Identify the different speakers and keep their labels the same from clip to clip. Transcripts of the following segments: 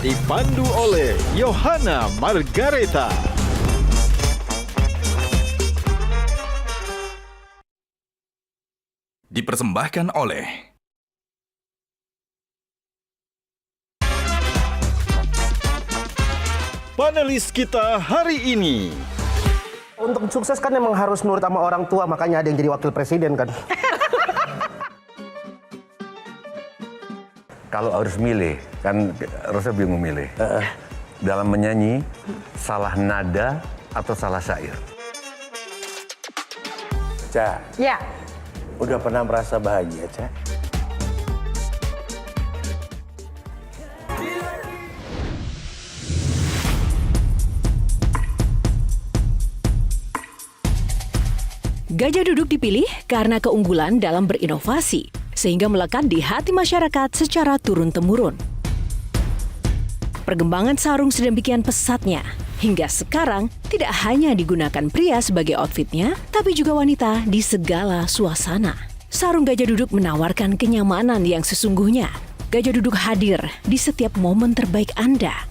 Speaker 1: dipandu oleh Yohana Margareta.
Speaker 2: Dipersembahkan oleh
Speaker 1: Panelis kita hari ini.
Speaker 3: Untuk sukses kan emang harus nurut sama orang tua, makanya ada yang jadi wakil presiden kan.
Speaker 4: Kalau harus milih, kan Rosa bingung milih. Dalam menyanyi, salah nada atau salah syair?
Speaker 5: Ca,
Speaker 6: Ya,
Speaker 5: udah pernah merasa bahagia, Ca?
Speaker 7: Gajah Duduk dipilih karena keunggulan dalam berinovasi, sehingga melekat di hati masyarakat secara turun-temurun. Perkembangan sarung sedemikian pesatnya, hingga sekarang tidak hanya digunakan pria sebagai outfitnya, tapi juga wanita di segala suasana. Sarung Gajah Duduk menawarkan kenyamanan yang sesungguhnya. Gajah Duduk hadir di setiap momen terbaik Anda.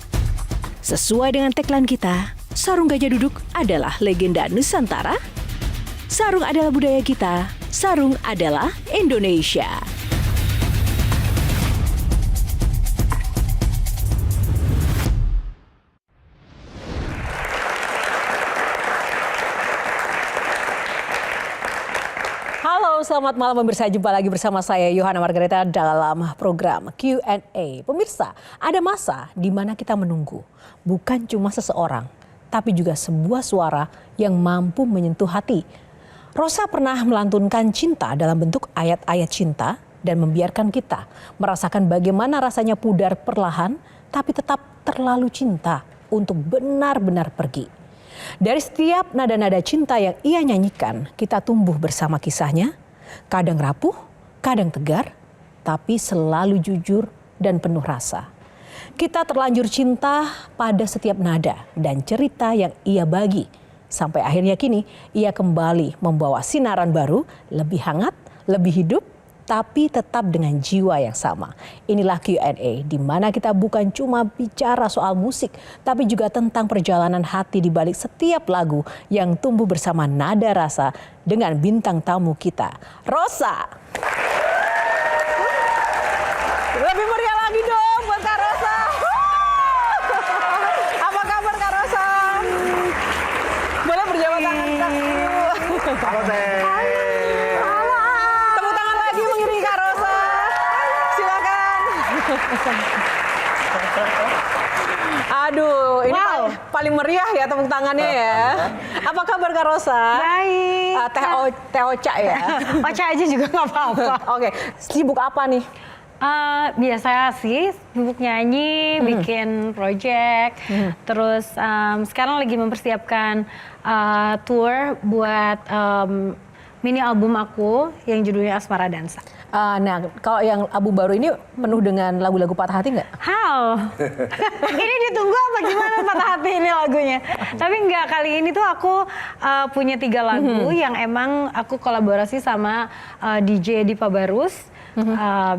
Speaker 7: Sesuai dengan tagline kita, sarung Gajah Duduk adalah legenda Nusantara. Sarung adalah budaya kita, sarung adalah Indonesia. Halo, selamat malam pemirsa. Jumpa lagi bersama saya Yohana Margareta dalam program Q&A. Pemirsa, ada masa di mana kita menunggu bukan cuma seseorang, tapi juga sebuah suara yang mampu menyentuh hati. Rosa pernah melantunkan cinta dalam bentuk ayat-ayat cinta dan membiarkan kita merasakan bagaimana rasanya pudar perlahan, tapi tetap terlalu cinta untuk benar-benar pergi. Dari setiap nada-nada cinta yang ia nyanyikan, kita tumbuh bersama kisahnya, kadang rapuh, kadang tegar, tapi selalu jujur dan penuh rasa. Kita terlanjur cinta pada setiap nada dan cerita yang ia bagi. Sampai akhirnya kini ia kembali membawa sinaran baru, lebih hangat, lebih hidup, tapi tetap dengan jiwa yang sama. Inilah Q&A, di mana kita bukan cuma bicara soal musik, tapi juga tentang perjalanan hati di balik setiap lagu yang tumbuh bersama nada rasa dengan bintang tamu kita, Rosa. Lebih meriah lagi dong buat Kak Rosa. Apa kabar Kak Rosa? Boleh berjabat tangan Kak?
Speaker 3: Halo Teh.
Speaker 7: Tepuk tangan lagi mengiringi Kak Rosa. Silakan. Aduh, ini paling meriah ya tepuk tangannya ya. Apa kabar Kak Rosa?
Speaker 6: baik.
Speaker 7: Teh Oca ya?
Speaker 6: Ocha aja juga nggak apa-apa.
Speaker 7: Oke, sibuk apa nih?
Speaker 6: Biasa sih, sibuk nyanyi, bikin project. Terus sekarang lagi mempersiapkan tour buat mini album aku yang judulnya Asmara Dansa.
Speaker 7: Nah, kalau yang album baru ini penuh dengan lagu-lagu patah hati nggak?
Speaker 6: How? Ini ditunggu apa gimana patah hati ini lagunya? Tapi enggak, kali ini tuh aku punya 3 lagu yang emang aku kolaborasi sama DJ Dipa Barus.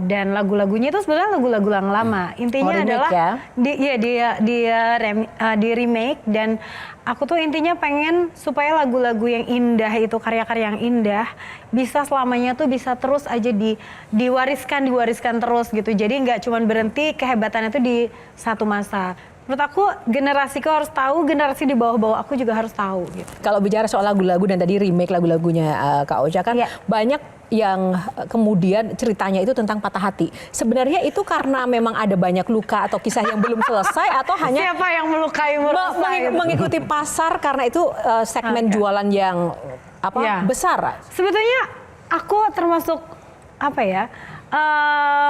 Speaker 6: Dan lagu-lagunya itu sebenarnya lagu-lagu yang lama. Intinya
Speaker 7: remake
Speaker 6: adalah
Speaker 7: ya?
Speaker 6: di remake, dan aku tuh intinya pengen supaya lagu-lagu yang indah itu, karya-karya yang indah bisa selamanya tuh bisa terus aja diwariskan terus gitu. Jadi nggak cuma berhenti kehebatannya tuh di satu masa. Menurut aku generasiku harus tahu, generasi di bawah-bawah aku juga harus tahu gitu.
Speaker 7: Kalau bicara soal lagu-lagu dan tadi remake lagu-lagunya Kak Ocha kan banyak yang kemudian ceritanya itu tentang patah hati. Sebenarnya itu karena memang ada banyak luka atau kisah yang belum selesai atau hanya
Speaker 6: Siapa yang melukai
Speaker 7: mengikuti pasar karena itu segmen jualan yang besar.
Speaker 6: Sebetulnya aku termasuk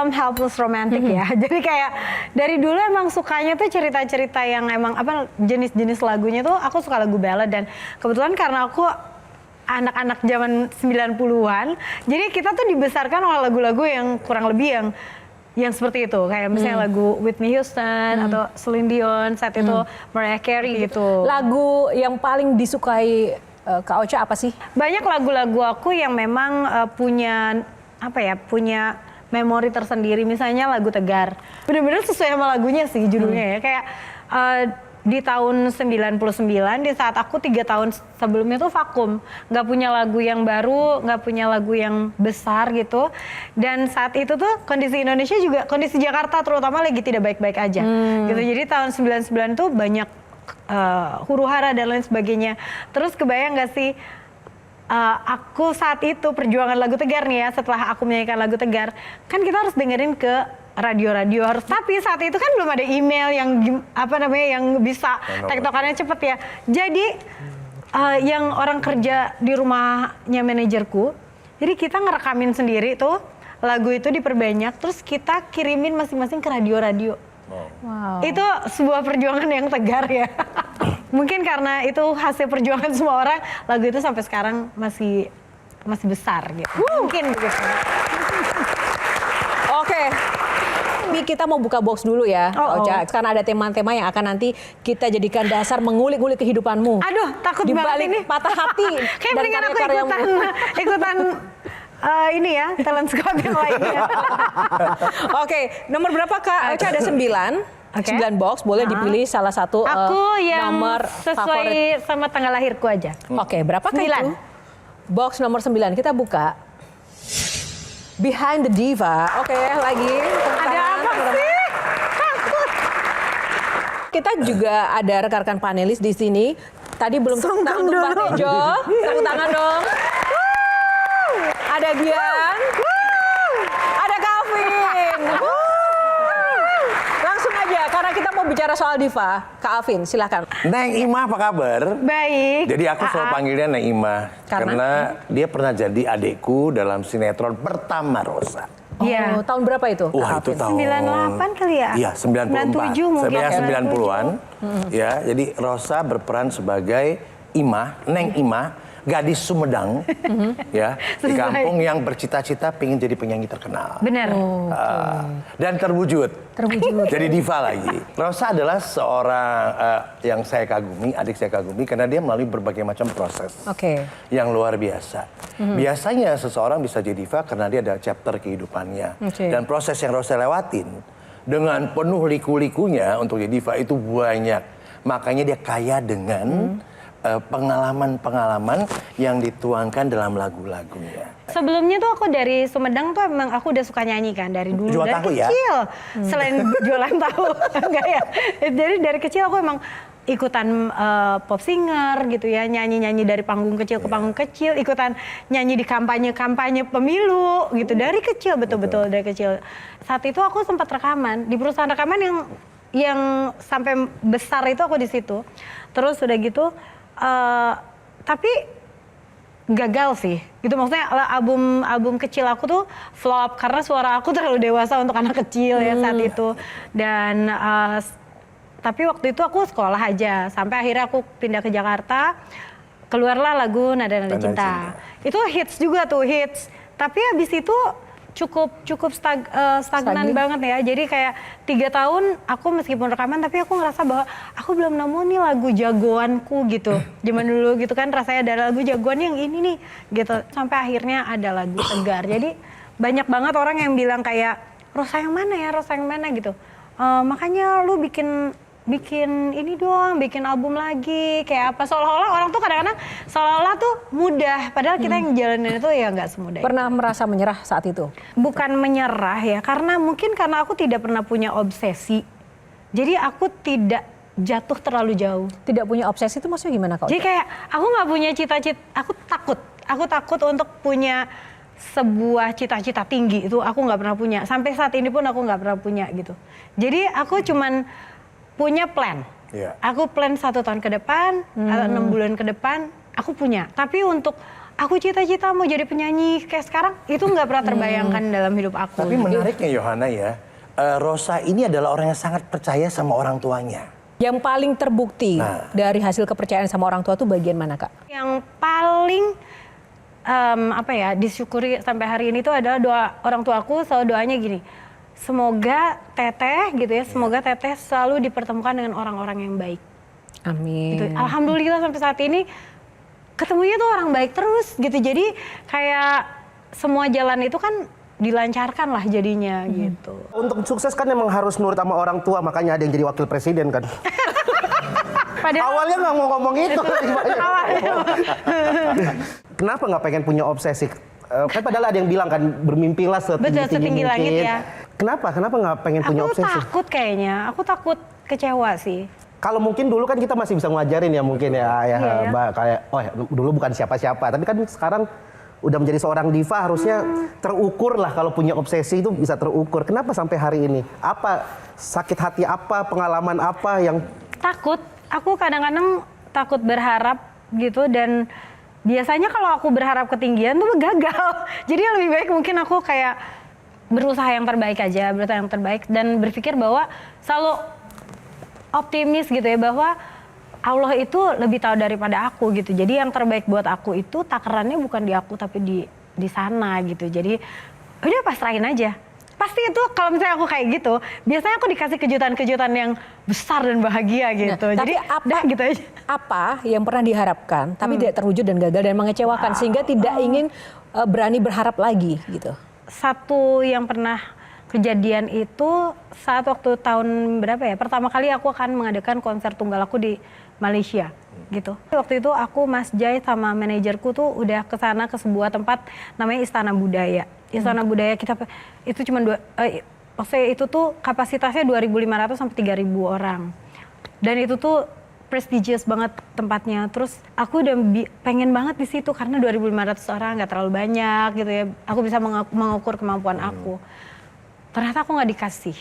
Speaker 6: helpless romantic ya. Jadi kayak dari dulu emang sukanya tuh cerita-cerita yang emang jenis-jenis lagunya tuh aku suka lagu ballad, dan kebetulan karena aku anak-anak zaman 90-an, jadi kita tuh dibesarkan oleh lagu-lagu yang kurang lebih yang seperti itu, kayak misalnya lagu Whitney Houston atau Celine Dion, saat itu Mariah Carey gitu.
Speaker 7: Lagu yang paling disukai Kak Ocha apa sih?
Speaker 6: Banyak lagu-lagu aku yang memang punya memori tersendiri. Misalnya lagu Tegar, bener-bener sesuai sama lagunya sih judulnya ya. Kayak di tahun 99, di saat aku 3 tahun sebelumnya tuh vakum, nggak punya lagu yang baru, nggak punya lagu yang besar gitu. Dan saat itu tuh kondisi Indonesia juga, kondisi Jakarta terutama lagi tidak baik-baik aja gitu. Jadi tahun 99 tuh banyak huru hara dan lain sebagainya. Terus kebayang nggak sih, aku saat itu perjuangan lagu Tegar nih ya, setelah aku menyanyikan lagu Tegar, kan kita harus dengerin ke radio-radio harus, tapi saat itu kan belum ada email yang yang bisa tektokannya cepet ya. Jadi yang orang kerja di rumahnya manajerku, jadi kita ngerekamin sendiri tuh lagu itu diperbanyak, terus kita kirimin masing-masing ke radio-radio.
Speaker 7: Wow.
Speaker 6: Itu sebuah perjuangan yang tegar ya. Mungkin karena itu hasil perjuangan semua orang, lagu itu sampai sekarang masih besar gitu. Mungkin begitu.
Speaker 7: Oke. Kita mau buka box dulu ya, Ocha. Karena ada tema-tema yang akan nanti kita jadikan dasar mengulik-ulik kehidupanmu.
Speaker 6: Aduh, takut banget ini.
Speaker 7: Patah hati.
Speaker 6: Kayak mendingan aku ikutan ini ya, talent squad yang lainnya.
Speaker 7: Oke, nomor berapa Kak? Ocha ada 9. 9 box, boleh dipilih salah satu
Speaker 6: aku yang
Speaker 7: nomor
Speaker 6: sesuai
Speaker 7: favorit
Speaker 6: sama tanggal lahirku aja.
Speaker 7: Oke, berapa Kak itu? Box nomor 9, kita buka. Behind the Diva. Oke, lagi.
Speaker 6: Ada apa sih? Takut.
Speaker 7: Kita juga ada rekan-rekan panelis di sini. Tadi belum tepuk tangan untuk Mbak Tejo. Tepuk tangan dong. Ada Bian. Ada Calvin. Langsung aja, karena kita mau bicara soal Diva. Kak Alvin, silakan.
Speaker 5: Neng Ima apa kabar?
Speaker 6: Baik.
Speaker 5: Jadi aku selalu panggilnya Neng Ima. Karena dia pernah jadi adekku dalam sinetron pertama Rosa.
Speaker 6: Iya.
Speaker 7: Tahun berapa itu?
Speaker 5: Wah, itu tahun
Speaker 6: 98 kali ya?
Speaker 5: Iya, 94.
Speaker 6: 97 mungkin.
Speaker 5: 90-an. Ya, jadi Rosa berperan sebagai Ima, Neng Ima, gadis Sumedang, ya, di kampung yang bercita-cita pengen jadi penyanyi terkenal.
Speaker 6: Benar.
Speaker 5: Dan terwujud.
Speaker 7: Terwujud.
Speaker 5: Jadi diva lagi. Rosa adalah seorang yang saya kagumi, adik saya kagumi, karena dia melalui berbagai macam proses yang luar biasa. Biasanya seseorang bisa jadi diva karena dia ada chapter kehidupannya. Dan proses yang Rosa lewatin dengan penuh liku-likunya untuk jadi diva itu banyak. Makanya dia kaya dengan pengalaman-pengalaman yang dituangkan dalam lagu-lagunya.
Speaker 6: Sebelumnya tuh aku dari Sumedang tuh emang aku udah suka nyanyi kan dari dulu,
Speaker 5: Jual
Speaker 6: dari
Speaker 5: tahu ya?
Speaker 6: kecil. Selain jualan tahu, enggak ya. Jadi dari kecil aku emang ikutan pop singer gitu ya, nyanyi-nyanyi dari panggung kecil ke panggung kecil, ikutan nyanyi di kampanye-kampanye pemilu gitu dari kecil, betul-betul dari kecil. Saat itu aku sempat rekaman di perusahaan rekaman yang sampai besar itu aku di situ. Terus udah gitu tapi gagal sih, gitu maksudnya album kecil aku tuh flop karena suara aku terlalu dewasa untuk anak kecil ya saat itu. Dan tapi waktu itu aku sekolah aja sampai akhirnya aku pindah ke Jakarta, keluarlah lagu Nada-Nada Cinta. Itu hits juga tuh, hits. Tapi habis itu cukup stagnan banget ya. Jadi kayak 3 tahun aku meskipun rekaman tapi aku ngerasa bahwa aku belum nemu nih lagu jagoanku gitu. Zaman dulu gitu kan rasanya ada lagu jagoan yang ini nih gitu. Sampai akhirnya ada lagu Tegar. Jadi banyak banget orang yang bilang kayak Rosa yang mana ya, Rosa yang mana gitu. Makanya lu bikin ini doang, bikin album lagi, kayak apa, seolah-olah orang tuh kadang-kadang seolah-olah tuh mudah, padahal kita yang jalanin itu ya nggak semudah.
Speaker 7: Pernah merasa menyerah saat itu?
Speaker 6: Bukan menyerah ya, karena aku tidak pernah punya obsesi, jadi aku tidak jatuh terlalu jauh.
Speaker 7: Tidak punya obsesi itu maksudnya gimana Kak?
Speaker 6: Jadi kayak aku nggak punya cita-cita, aku takut untuk punya sebuah cita-cita tinggi, itu aku nggak pernah punya, sampai saat ini pun aku nggak pernah punya gitu. Jadi aku cuman punya plan. Aku plan 1 tahun ke depan atau 6 bulan ke depan aku punya. Tapi untuk aku cita-cita mau jadi penyanyi kayak sekarang itu nggak pernah terbayangkan dalam hidup aku.
Speaker 5: Tapi menariknya Yohana ya, Rosa ini adalah orang yang sangat percaya sama orang tuanya.
Speaker 7: Yang paling terbukti dari hasil kepercayaan sama orang tua tuh bagian mana Kak?
Speaker 6: Yang paling disyukuri sampai hari ini tuh adalah doa orang tuaku, selalu doanya gini. Semoga Teteh gitu ya, semoga Teteh selalu dipertemukan dengan orang-orang yang baik.
Speaker 7: Amin.
Speaker 6: Gitu. Alhamdulillah sampai saat ini ketemunya tuh orang baik terus gitu. Jadi kayak semua jalan itu kan dilancarkan lah jadinya gitu.
Speaker 3: Untuk sukses kan emang harus nurut sama orang tua, makanya ada yang jadi wakil presiden kan.
Speaker 6: Padahal
Speaker 3: Awalnya nggak mau ngomong itu.
Speaker 6: awalnya
Speaker 3: Kenapa nggak pengen punya obsesi? Kan padahal ada yang bilang kan bermimpilah
Speaker 6: Betul, setinggi
Speaker 3: mungkin.
Speaker 6: langit ya.
Speaker 3: Kenapa nggak pengen punya
Speaker 6: aku
Speaker 3: obsesi?
Speaker 6: takut kayaknya, aku takut kecewa sih.
Speaker 3: Kalau mungkin dulu kan kita masih bisa ngajarin ya mungkin ya,
Speaker 6: Iya, ya.
Speaker 3: Mbak, kayak dulu bukan siapa-siapa, tapi kan sekarang udah menjadi seorang diva harusnya terukur lah, kalau punya obsesi itu bisa terukur. Kenapa sampai hari ini? Apa sakit hati apa, pengalaman apa yang
Speaker 6: Takut, aku kadang-kadang takut berharap gitu, dan biasanya kalau aku berharap ketinggian tuh gagal. Jadi lebih baik mungkin aku kayak berusaha yang terbaik aja, berusaha yang terbaik, dan berpikir bahwa selalu optimis gitu ya, bahwa Allah itu lebih tahu daripada aku gitu. Jadi yang terbaik buat aku itu takarannya bukan di aku tapi di sana gitu. Jadi udah pasrahin aja. Pasti itu kalau misalnya aku kayak gitu, biasanya aku dikasih kejutan-kejutan yang besar dan bahagia gitu.
Speaker 7: Nah,
Speaker 6: jadi
Speaker 7: tapi
Speaker 6: udah gitu aja.
Speaker 7: Apa yang pernah diharapkan tapi tidak terwujud dan gagal dan mengecewakan sehingga tidak ingin berani berharap lagi gitu?
Speaker 6: Satu yang pernah kejadian itu saat waktu tahun berapa ya, pertama kali aku akan mengadakan konser tunggal aku di Malaysia gitu. Waktu itu aku, Mas Jai sama manajerku tuh udah kesana ke sebuah tempat namanya Istana Budaya. Istana Budaya kita itu cuma maksudnya itu tuh kapasitasnya 2.500 sampai 3.000 orang. Dan itu tuh prestigious banget tempatnya. Terus aku udah pengen banget di situ karena 2.500 orang nggak terlalu banyak gitu ya. Aku bisa mengukur kemampuan aku. Ternyata aku nggak dikasih.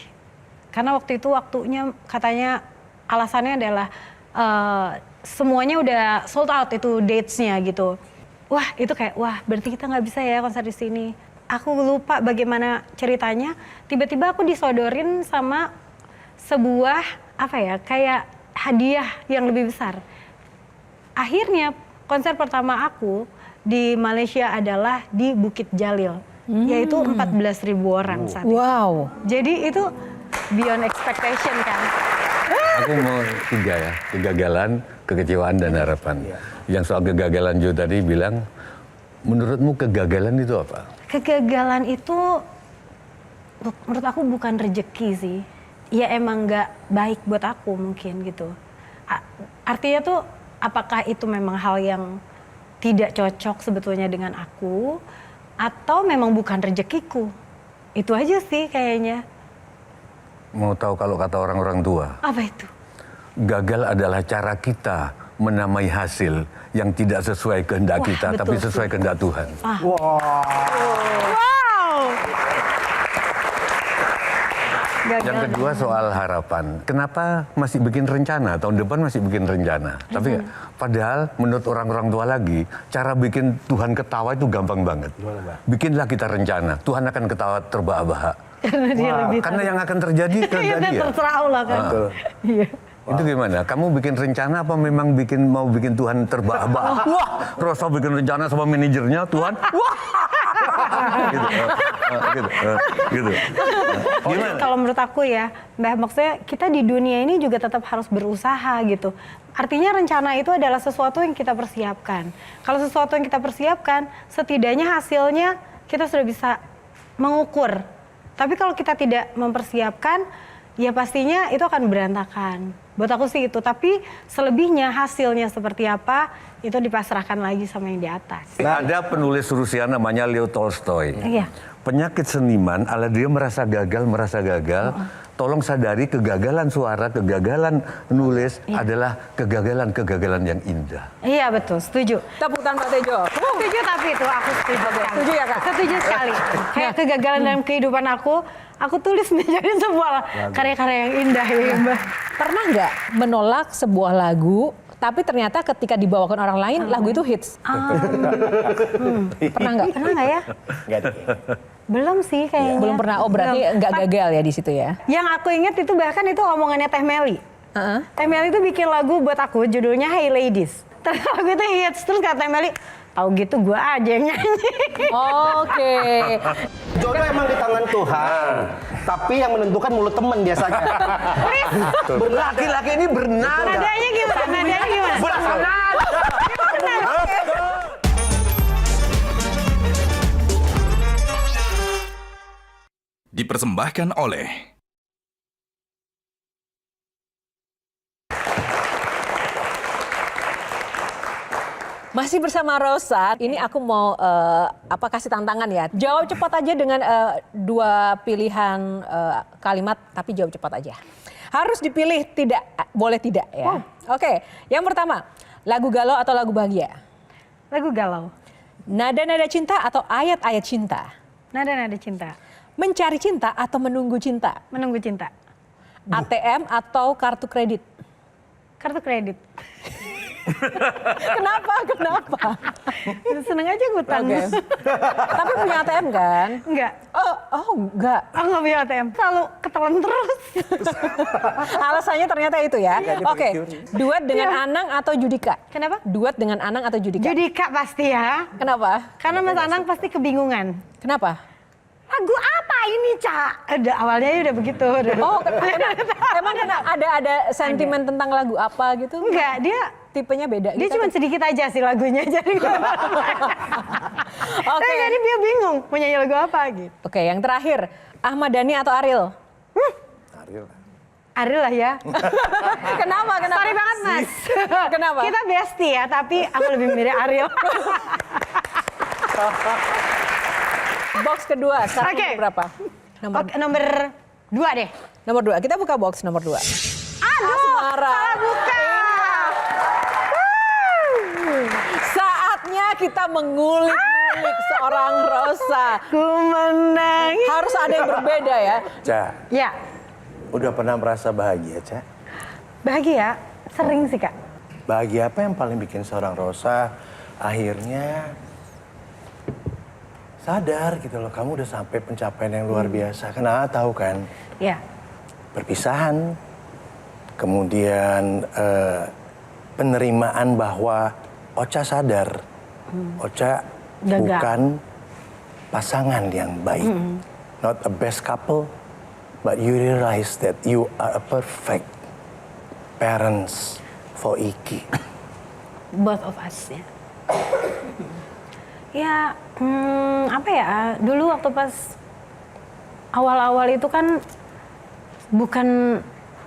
Speaker 6: Karena waktu itu waktunya katanya alasannya adalah semuanya udah sold out itu dates-nya gitu. Wah itu kayak berarti kita nggak bisa ya konser di sini. Aku lupa bagaimana ceritanya. Tiba-tiba aku disodorin sama sebuah kayak hadiah yang lebih besar. Akhirnya konser pertama aku di Malaysia adalah di Bukit Jalil. Yaitu 14.000 orang saat itu.
Speaker 7: Wow.
Speaker 6: Jadi itu beyond expectation kan.
Speaker 4: Aku mau kegagalan, kekecewaan dan harapan. Yang soal kegagalan Jo tadi bilang, menurutmu kegagalan itu apa?
Speaker 6: Kegagalan itu menurut aku bukan rezeki sih. Ya emang nggak baik buat aku mungkin gitu. Artinya tuh apakah itu memang hal yang tidak cocok sebetulnya dengan aku, atau memang bukan rezekiku? Itu aja sih kayaknya.
Speaker 4: Mau tahu kalau kata orang-orang tua?
Speaker 6: Apa itu?
Speaker 4: Gagal adalah cara kita menamai hasil yang tidak sesuai kehendak kita,
Speaker 6: betul,
Speaker 4: tapi sesuai kehendak Tuhan.
Speaker 6: Wow.
Speaker 4: Yang kedua soal harapan. Kenapa masih bikin rencana? Tahun depan masih bikin rencana. Tapi padahal menurut orang-orang tua lagi, cara bikin Tuhan ketawa itu gampang banget. Bikinlah kita rencana, Tuhan akan ketawa terbahak-bahak.
Speaker 6: Karena dia lebih
Speaker 4: Karena yang akan terjadi terjadi ya.
Speaker 6: terserah Allah kan. Iya.
Speaker 4: Itu gimana? Kamu bikin rencana apa memang mau bikin Tuhan terbahak-bahak? Wah, Rosa bikin rencana sama manajernya, Tuhan. Wah. gitu. Gimana?
Speaker 6: Kalau menurut aku ya, Mbak, maksudnya kita di dunia ini juga tetap harus berusaha gitu. Artinya rencana itu adalah sesuatu yang kita persiapkan. Kalau sesuatu yang kita persiapkan, setidaknya hasilnya kita sudah bisa mengukur. Tapi kalau kita tidak mempersiapkan, ya pastinya itu akan berantakan. Buat aku sih itu. Tapi selebihnya hasilnya seperti apa, itu dipasrahkan lagi sama yang di atas.
Speaker 4: Ada penulis Rusia namanya Leo Tolstoy.
Speaker 6: Iya.
Speaker 4: Penyakit seniman, ala dia merasa gagal. Tolong sadari kegagalan suara, kegagalan nulis adalah kegagalan yang indah.
Speaker 6: Iya betul, setuju.
Speaker 7: Tepuk tangan Pak Tejo.
Speaker 6: Setuju tapi itu aku setuju sekali.
Speaker 7: Setuju ya Kak?
Speaker 6: Setuju sekali. Kayak kegagalan dalam kehidupan aku tulis menjadi sebuah karya-karya yang indah ya Mbak.
Speaker 7: Pernah nggak menolak sebuah lagu tapi ternyata ketika dibawakan orang lain lagu itu hits? Pernah nggak?
Speaker 6: Pernah nggak ya? Belum sih kayaknya.
Speaker 7: Belum pernah. Oh berarti nggak gagal ya di situ ya?
Speaker 6: Yang aku ingat itu bahkan itu omongannya Teh Meli. Teh Meli itu bikin lagu buat aku judulnya Hey Ladies. Terus lagu itu hits. Terus kata Teh Meli, tahu gitu gue aja yang nyanyi.
Speaker 7: Oke.
Speaker 3: jodoh emang di tangan Tuhan, tapi yang menentukan mulut temen biasanya.
Speaker 4: Laki-laki ini bernada.
Speaker 6: Nadanya gimana? Nadanya gimana?
Speaker 4: Bernada.
Speaker 2: dipersembahkan oleh
Speaker 7: Masih bersama Rosa, ini aku mau kasih tantangan ya. Jawab cepat aja dengan 2 pilihan kalimat, tapi jawab cepat aja. Harus dipilih, tidak boleh tidak ya. Oke, yang pertama, lagu galau atau lagu bahagia?
Speaker 6: Lagu galau.
Speaker 7: Nada-nada cinta atau ayat-ayat cinta?
Speaker 6: Nada-nada cinta.
Speaker 7: Mencari cinta atau menunggu cinta?
Speaker 6: Menunggu cinta.
Speaker 7: ATM atau kartu kredit?
Speaker 6: Kartu kredit.
Speaker 7: Kenapa?
Speaker 6: Seneng aja ngutang.
Speaker 7: Okay. Tapi punya ATM kan?
Speaker 6: Enggak.
Speaker 7: Enggak.
Speaker 6: Aku nggak punya ATM. Selalu ketelan terus.
Speaker 7: Alasannya ternyata itu ya. Oke. Duet dengan Anang atau Judika?
Speaker 6: Kenapa?
Speaker 7: Duet dengan Anang atau Judika?
Speaker 6: Judika pasti ya.
Speaker 7: Kenapa?
Speaker 6: Karena Mas Anang pasti kebingungan.
Speaker 7: Kenapa?
Speaker 6: Lagu apa ini, Ca? Awalnya udah begitu.
Speaker 7: Oh, emang ada sentimen tentang lagu apa gitu?
Speaker 6: Enggak, dia
Speaker 7: tipenya beda.
Speaker 6: Dia
Speaker 7: gitu?
Speaker 6: cuma sedikit aja sih lagunya. Jadi jadi dia bingung mau nyanyi lagu apa gitu.
Speaker 7: Oke, yang terakhir, Ahmad Dhani atau Ariel?
Speaker 5: Ariel.
Speaker 6: Ariel lah ya.
Speaker 7: Kenapa?
Speaker 6: Sorry banget, Mas.
Speaker 7: Kenapa?
Speaker 6: Kita bestie ya, tapi aku lebih mirip Ariel.
Speaker 7: Box kedua, sekarang berapa?
Speaker 6: Nomor 2 deh.
Speaker 7: Nomor 2, kita buka box nomor 2.
Speaker 6: Aduh,
Speaker 7: salah
Speaker 6: buka.
Speaker 7: Saatnya kita mengulik-ngulik seorang Rosa.
Speaker 6: Ku menangis.
Speaker 7: Harus ada yang berbeda ya.
Speaker 5: Ca,
Speaker 6: Ya,
Speaker 5: udah pernah merasa bahagia, Ca?
Speaker 6: bahagia. Sering sih, Kak.
Speaker 5: Bahagia apa yang paling bikin seorang Rosa akhirnya sadar gitu loh, kamu udah sampai pencapaian yang luar biasa. Karena tahu kan,
Speaker 6: Ya.
Speaker 5: perpisahan, kemudian penerimaan bahwa Ocha sadar, Ocha
Speaker 6: Gagal.
Speaker 5: bukan pasangan yang baik, not a best couple, but you realize that you are a perfect parents for Iki.
Speaker 6: Both of us ya. Ya, apa ya? Dulu waktu pas awal-awal itu kan bukan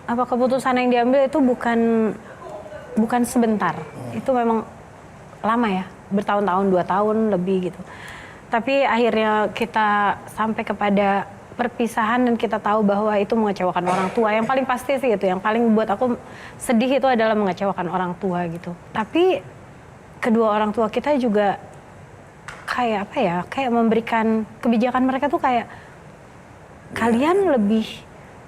Speaker 6: keputusan yang diambil itu bukan sebentar. Itu memang lama ya, bertahun-tahun, 2 tahun lebih gitu. Tapi akhirnya kita sampai kepada perpisahan dan kita tahu bahwa itu mengecewakan orang tua. Yang paling pasti sih itu, yang paling buat aku sedih itu adalah mengecewakan orang tua gitu. Tapi kedua orang tua kita juga kayak kayak memberikan kebijakan mereka tuh kayak kalian lebih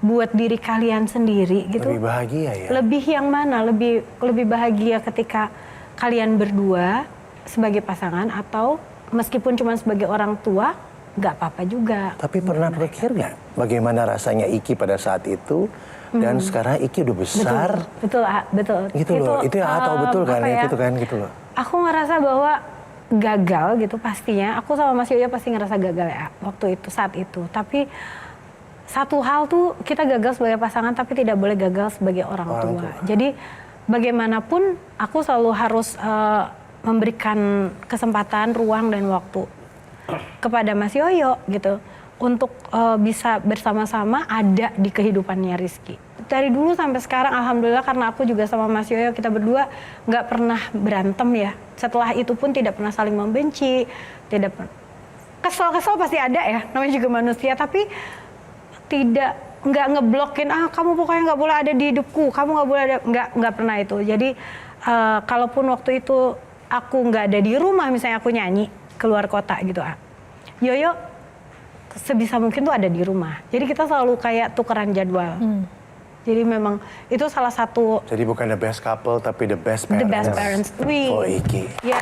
Speaker 6: buat diri kalian sendiri gitu.
Speaker 5: Lebih bahagia ya.
Speaker 6: Lebih yang mana? Lebih bahagia ketika kalian berdua sebagai pasangan atau meskipun cuma sebagai orang tua, nggak apa-apa juga.
Speaker 5: Tapi pernah berpikir nggak bagaimana rasanya Iki pada saat itu dan sekarang Iki udah besar?
Speaker 6: Betul.
Speaker 5: Gitu loh. Itu ya tahu betul kan itu kan gitu loh.
Speaker 6: Aku ngerasa bahwa gagal gitu pastinya. Aku sama Mas Yoyo pasti ngerasa gagal ya waktu itu, saat itu. Tapi satu hal tuh kita gagal sebagai pasangan tapi tidak boleh gagal sebagai orang tua. Jadi bagaimanapun aku selalu harus memberikan kesempatan, ruang dan waktu kepada Mas Yoyo gitu untuk bisa bersama-sama ada di kehidupannya Rizky. Dari dulu sampai sekarang alhamdulillah karena aku juga sama Mas Yoyo kita berdua nggak pernah berantem ya. Setelah itu pun tidak pernah saling membenci, tidak pernah. Kesel-kesel pasti ada ya, namanya juga manusia, tapi nggak ngeblokin kamu pokoknya nggak boleh ada di hidupku, kamu nggak boleh ada, nggak pernah itu. Jadi kalaupun waktu itu aku nggak ada di rumah, misalnya aku nyanyi keluar kota gitu, Yoyo sebisa mungkin tuh ada di rumah. Jadi kita selalu kayak tukeran jadwal. Jadi memang itu salah satu.
Speaker 5: Jadi bukan the best couple tapi the best parents.
Speaker 6: The best parents.
Speaker 5: For Iki.
Speaker 6: Ya,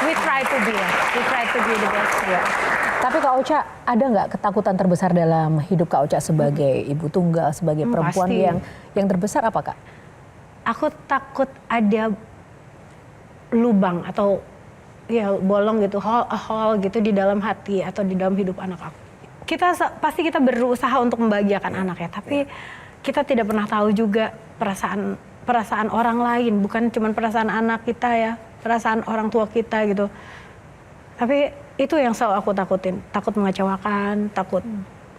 Speaker 6: we try to be. We try to be the best. Ya.
Speaker 7: Tapi Kak Ocha, ada nggak ketakutan terbesar dalam hidup Kak Ocha sebagai ibu tunggal, sebagai perempuan
Speaker 6: pasti.
Speaker 7: yang terbesar apa Kak?
Speaker 6: Aku takut ada lubang atau ya bolong gitu, hole gitu di dalam hati atau di dalam hidup anak aku. Pasti kita berusaha untuk membahagiakan anak ya, tapi kita tidak pernah tahu juga perasaan orang lain, bukan cuma perasaan anak kita ya, perasaan orang tua kita gitu. Tapi itu yang selalu aku takutin, takut mengecewakan, takut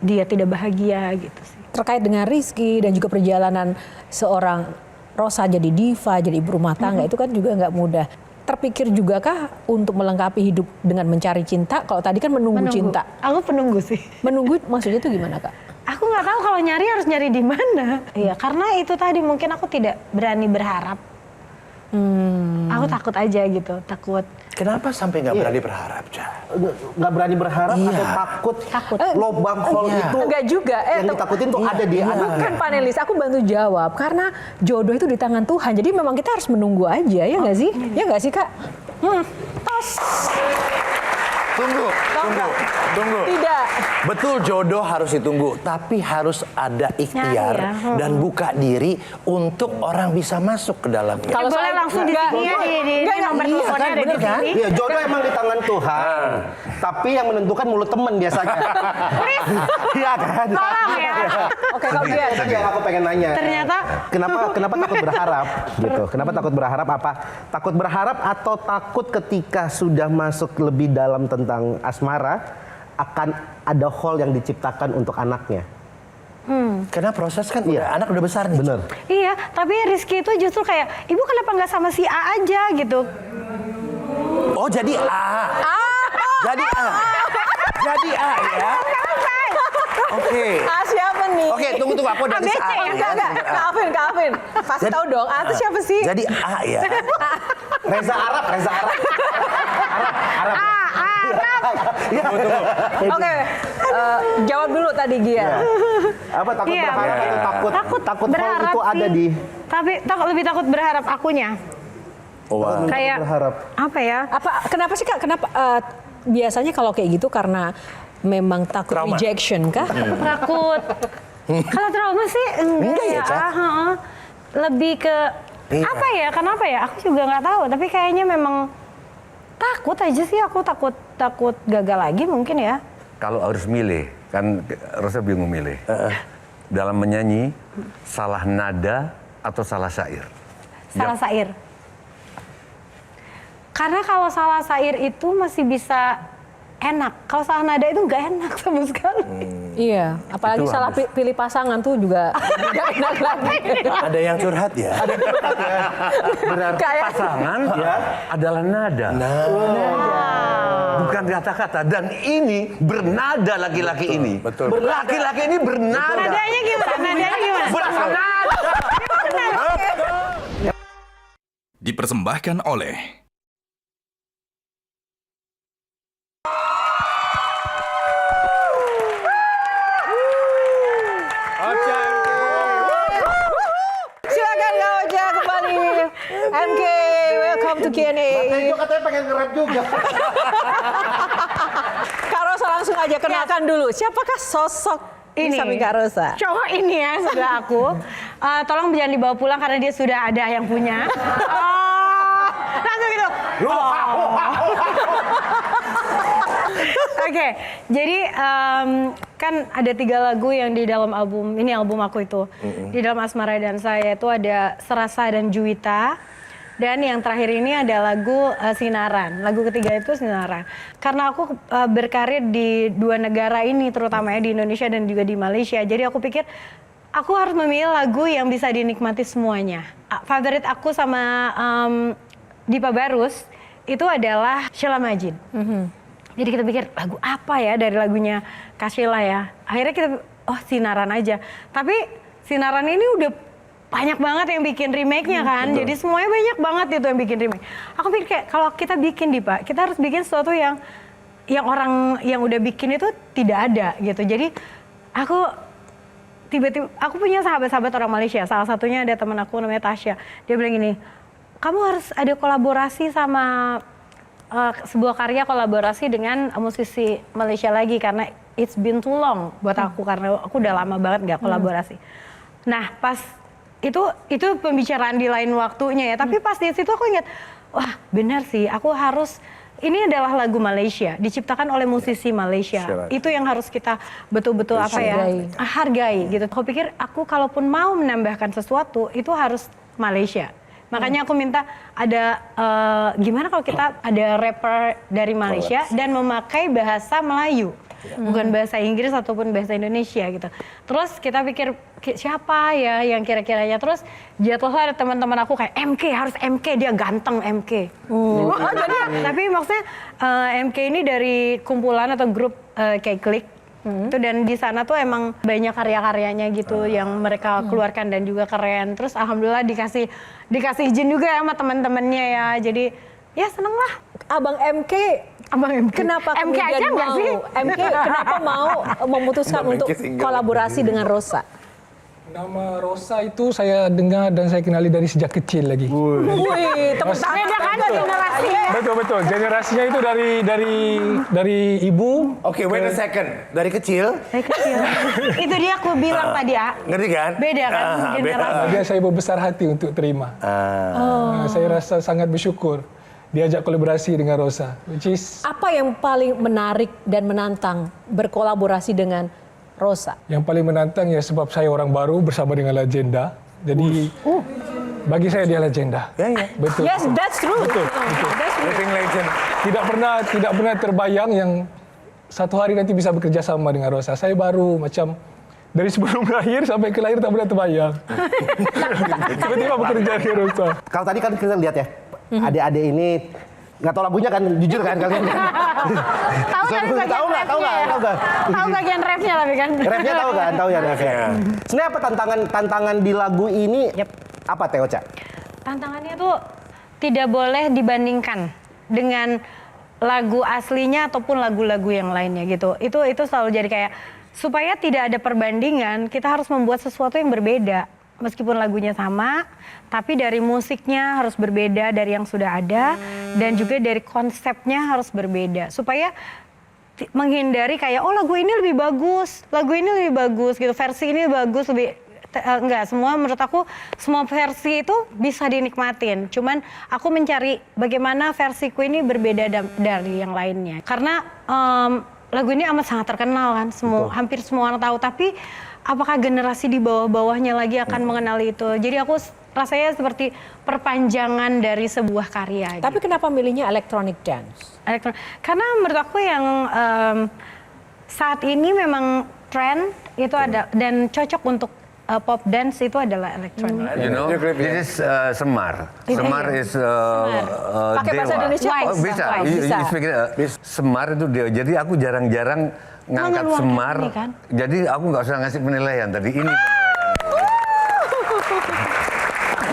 Speaker 6: dia tidak bahagia gitu sih.
Speaker 7: Terkait dengan Rizky dan juga perjalanan seorang Rosa jadi diva, jadi ibu rumah tangga itu kan juga nggak mudah. Terpikir juga kah untuk melengkapi hidup dengan mencari cinta? Kalau tadi kan menunggu cinta.
Speaker 6: Aku penunggu sih.
Speaker 7: Menunggu maksudnya itu gimana Kak?
Speaker 6: Aku nggak tahu kalau nyari harus nyari di mana. Iya, karena itu tadi mungkin aku tidak berani berharap. Aku takut aja gitu, takut.
Speaker 5: Kenapa sampai nggak berani berharap, Ca?
Speaker 3: Nggak berani berharap atau takut lobang hole itu
Speaker 7: Enggak juga.
Speaker 3: yang ditakutin tuh ada di anak.
Speaker 7: Bukan panelis, aku bantu jawab. Karena jodoh itu di tangan Tuhan. Jadi memang kita harus menunggu aja, ya nggak sih? Ya nggak sih Kak? Tos.
Speaker 5: Tunggu.
Speaker 7: Tidak.
Speaker 5: Betul jodoh harus ditunggu, tapi harus ada ikhtiar
Speaker 6: Ya.
Speaker 5: dan buka diri untuk orang bisa masuk ke dalamnya.
Speaker 6: Kalau boleh langsung di sini ya, di nomor teleponnya ada di sini.
Speaker 3: Iya, jodoh emang di tangan Tuhan. Tapi yang menentukan mulut temen biasanya. Iya kan?
Speaker 6: Tolong ya.
Speaker 7: Oke, kalau dia.
Speaker 3: Itu yang aku pengen nanya.
Speaker 6: Ternyata
Speaker 3: Kenapa takut berharap gitu? Kenapa takut berharap? Apa takut berharap atau takut ketika sudah masuk lebih dalam tentang asmara akan ada hole yang diciptakan untuk anaknya?
Speaker 5: Karena proses kan
Speaker 3: Iya.
Speaker 5: anak udah besar nih.
Speaker 3: Bener.
Speaker 6: iya, tapi Rizky itu justru kayak, ibu kenapa nggak sama si A aja gitu.
Speaker 5: Oh jadi A. Jadi A. Jadi A ya. Oke.
Speaker 7: Siapa nih?
Speaker 5: Oke, tunggu aku dari
Speaker 6: ABC
Speaker 5: A.
Speaker 6: ya?
Speaker 7: Enggak. Kak Afin. Kasih tahu dong, itu siapa sih?
Speaker 5: Jadi A ya.
Speaker 3: Reza Arab.
Speaker 5: Iya.
Speaker 7: Oke, jawab dulu tadi Gia.
Speaker 3: Apa takut
Speaker 6: Iya,
Speaker 3: berharap atau takut hole
Speaker 6: berharap
Speaker 3: itu ada
Speaker 6: sih.
Speaker 3: di
Speaker 6: Tapi lebih takut berharap akunya.
Speaker 5: Wah.
Speaker 6: Kayak
Speaker 3: berharap.
Speaker 6: apa ya?
Speaker 7: Kenapa sih Kak? Kenapa biasanya kalau kayak gitu karena memang takut
Speaker 5: Trauma.
Speaker 7: rejection kah?
Speaker 6: Takut. Kalau trauma sih enggak
Speaker 5: ya,
Speaker 6: ya.
Speaker 5: Ca?
Speaker 6: Lebih ke
Speaker 5: Iya.
Speaker 6: apa ya? Kenapa ya? Aku juga nggak tahu. Tapi kayaknya memang takut aja sih. Aku takut gagal lagi mungkin ya.
Speaker 4: Kalau harus milih, kan Rosa bingung milih. Dalam menyanyi, salah nada atau salah syair?
Speaker 6: Salah syair. Karena kalau salah syair itu masih bisa enak. Kalau salah nada itu nggak enak sama sekali.
Speaker 7: Iya, apalagi
Speaker 4: Itu
Speaker 7: salah
Speaker 4: habis.
Speaker 7: pilih pasangan tuh juga nggak enak lagi.
Speaker 5: Ada yang curhat ya?
Speaker 4: Berarti
Speaker 7: Kayak-
Speaker 4: pasangan adalah nada. Bukan kata-kata. Dan ini bernada laki-laki ini.
Speaker 5: betul.
Speaker 4: Laki-laki ini bernada.
Speaker 6: Nadanya gimana? Nadanya gimana?
Speaker 4: Bernada.
Speaker 1: Dipersembahkan oleh
Speaker 7: Silakan Kak Ocha kembali. MK, welcome to Q&A.
Speaker 3: katanya pengen nge-rap juga.
Speaker 7: Kak Rosa langsung aja kenalkan dulu. Siapakah sosok ini samping Kak Rosa?
Speaker 6: Cowok ini ya sudah aku. Tolong jangan dibawa pulang karena dia sudah ada yang punya. Langsung gitu. Oke, jadi kan ada 3 lagu yang di dalam album, ini album aku itu. Di dalam Asmara dan Saya itu ada Serasa dan Juwita. Dan yang terakhir ini ada lagu Sinaran. Lagu ketiga itu Sinaran. Karena aku berkarir di 2 negara ini, terutama ya di Indonesia dan juga di Malaysia. Jadi aku pikir aku harus memilih lagu yang bisa dinikmati semuanya. Favorit aku sama Dipa Barus itu adalah Sheila Majid. Jadi kita pikir lagu apa ya dari lagunya Kak Sheila ya. Akhirnya kita, Sinaran aja. Tapi Sinaran ini udah banyak banget yang bikin remake-nya kan. Jadi semuanya banyak banget itu yang bikin remake. Aku pikir kayak kalau kita bikin Dipa, kita harus bikin sesuatu yang orang yang udah bikin itu tidak ada gitu. Jadi aku tiba-tiba, aku punya sahabat-sahabat orang Malaysia. Salah satunya ada teman aku namanya Tasya. Dia bilang gini, kamu harus ada kolaborasi sama sebuah karya kolaborasi dengan musisi Malaysia lagi karena it's been too long buat aku karena aku udah lama banget nggak kolaborasi. Nah pas itu pembicaraan di lain waktunya ya, tapi pas di situ aku ingat, wah benar sih aku harus, ini adalah lagu Malaysia diciptakan oleh musisi Malaysia. Itu yang harus kita betul-betul hargai gitu. Aku pikir aku kalaupun mau menambahkan sesuatu itu harus Malaysia. Makanya aku minta ada gimana kalau kita ada rapper dari Malaysia dan memakai bahasa Melayu. Bukan bahasa Inggris ataupun bahasa Indonesia gitu. Terus kita pikir siapa ya yang kira-kiranya. Terus jatuhlah ada teman-teman aku kayak MK, harus MK, dia ganteng MK. Jadi, tapi maksudnya MK ini dari kumpulan atau grup kayak Klik. Itu dan di sana tuh emang banyak karya-karyanya gitu yang mereka keluarkan dan juga keren. Terus alhamdulillah dikasih izin juga sama teman-temannya ya. Jadi ya seneng lah.
Speaker 7: Abang MK kenapa
Speaker 6: MK
Speaker 7: kemudian
Speaker 6: aja nggak
Speaker 7: mau
Speaker 6: sih?
Speaker 7: MK kenapa mau memutuskan untuk kolaborasi dengan Rosa?
Speaker 2: Nama Rosa itu saya dengar dan saya kenali dari sejak kecil lagi.
Speaker 7: Wih, tepuk tangan.
Speaker 6: Beda kan generasinya.
Speaker 2: Betul. Generasinya itu dari ibu.
Speaker 5: Oke, wait a second. Dari kecil,
Speaker 6: Itu dia aku bilang tadi ya.
Speaker 5: ngerti kan?
Speaker 6: Beda kan generasi.
Speaker 2: Dia saya berbesar hati untuk terima. Saya rasa sangat bersyukur diajak kolaborasi dengan Rosa. Which is
Speaker 7: Apa yang paling menarik dan menantang berkolaborasi dengan Rosa?
Speaker 2: yang paling menantang ya sebab saya orang baru bersama dengan legenda. Jadi bagi saya dia legenda.
Speaker 5: Ya.
Speaker 2: Betul.
Speaker 7: Yes, that's true.
Speaker 2: Betul.
Speaker 7: That's true.
Speaker 5: Living legend.
Speaker 2: Tidak pernah terbayang yang satu hari nanti bisa bekerja sama dengan Rosa. Saya baru macam dari sebelum lahir sampai ke lahir tak pernah terbayang. Tiba-tiba bekerja dengan Rosa.
Speaker 3: Kalau tadi kan kita lihat ya, adik-adik ini nggak tahu lagunya kan, jujur kan kalian kan?
Speaker 6: Tahu tapi bagian
Speaker 3: Tahu nggak?
Speaker 6: rapnya. Tahu bagian rapnya tapi kan.
Speaker 3: Rapnya tahu kan? Tahu ya rapnya. Sebenarnya apa tantangan di lagu ini? Apa Teh Ocha?
Speaker 6: Tantangannya tuh tidak boleh dibandingkan dengan lagu aslinya ataupun lagu-lagu yang lainnya gitu. Itu selalu jadi kayak supaya tidak ada perbandingan, kita harus membuat sesuatu yang berbeda. Meskipun lagunya sama, tapi dari musiknya harus berbeda dari yang sudah ada dan juga dari konsepnya harus berbeda supaya menghindari kayak lagu ini lebih bagus gitu, versi ini bagus lebih enggak, semua menurut aku semua versi itu bisa dinikmatin. Cuman aku mencari bagaimana versiku ini berbeda dari yang lainnya. Karena lagu ini amat sangat terkenal kan, hampir semua orang tahu. Tapi apakah generasi di bawah-bawahnya lagi akan mengenali itu? Jadi aku rasanya seperti perpanjangan dari sebuah karya.
Speaker 7: Tapi kenapa milihnya electronic dance?
Speaker 6: Karena menurut aku yang saat ini memang tren itu ada dan cocok untuk pop dance itu adalah electronic.
Speaker 4: You know, this is Semar. Semar is
Speaker 7: Pakai bahasa
Speaker 4: Dewa.
Speaker 7: Indonesia?
Speaker 4: Oh, bisa.
Speaker 7: Wise.
Speaker 4: You
Speaker 7: Bisa.
Speaker 4: speak it, Semar itu dia. Jadi aku jarang-jarang ngangkat
Speaker 6: Mengeluarkan
Speaker 4: Semar.
Speaker 6: ini kan?
Speaker 4: Jadi aku nggak usah ngasih penilaian tadi ini.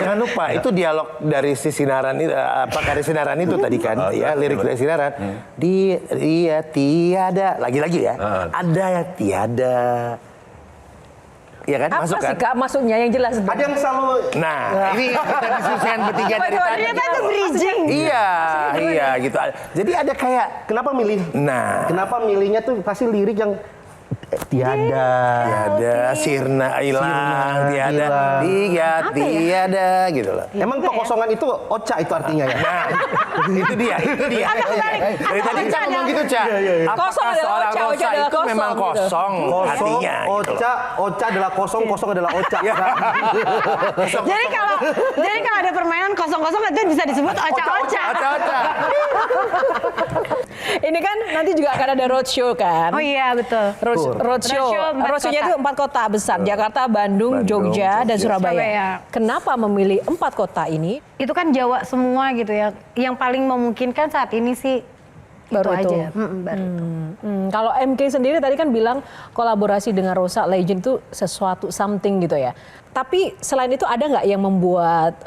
Speaker 5: Jangan lupa itu dialog dari si Sinaran itu karya Sinaran itu tadi kan ya, lirik dari Sinaran. Dia tiada lagi-lagi ya. Ada ya tiada. Iya kan?
Speaker 7: Apa
Speaker 5: Masuk
Speaker 7: sih
Speaker 5: kan?
Speaker 7: Kak masuknya yang jelas?
Speaker 3: Ada yang selalu
Speaker 5: Nah, ini kita diskusikan bertiga dari tadi.
Speaker 6: Ternyata itu bridging.
Speaker 5: Iya gitu. Jadi ada kayak
Speaker 3: kenapa milih? Kenapa milihnya tuh pasti lirik yang tiada,
Speaker 5: sirna hilang, tiada, tiada gitu loh.
Speaker 3: Emang kekosongan itu Ocha itu artinya ya?
Speaker 5: Nah, itu dia. Dari tadi kita ngomong gitu, Ca.
Speaker 7: Kosong
Speaker 5: Apakah
Speaker 7: adalah
Speaker 5: seorang
Speaker 7: Ocha, Ocha
Speaker 5: Rosa
Speaker 7: adalah
Speaker 5: itu
Speaker 7: kosong,
Speaker 5: memang
Speaker 7: gitu.
Speaker 5: kosong hatinya? Gitu loh.
Speaker 3: Ocha adalah kosong adalah Ocha.
Speaker 6: Jadi kalau ada permainan kosong-kosong itu bisa disebut oca-oca.
Speaker 5: Oca-oca.
Speaker 7: Ini kan nanti juga akan ada roadshow kan?
Speaker 6: Oh iya betul.
Speaker 7: Roadshow.
Speaker 6: Roadshow 4
Speaker 7: Roadshow-nya
Speaker 6: kota.
Speaker 7: itu 4 kota besar, Jakarta, Bandung, Jogja, dan Surabaya. Kenapa memilih 4 kota ini?
Speaker 6: Itu kan Jawa semua gitu ya. Yang paling memungkinkan saat ini sih
Speaker 7: Baru itu.
Speaker 6: aja. Baru itu.
Speaker 7: Kalau MK sendiri tadi kan bilang kolaborasi dengan Rosa Legend itu sesuatu something gitu ya. Tapi selain itu ada nggak yang membuat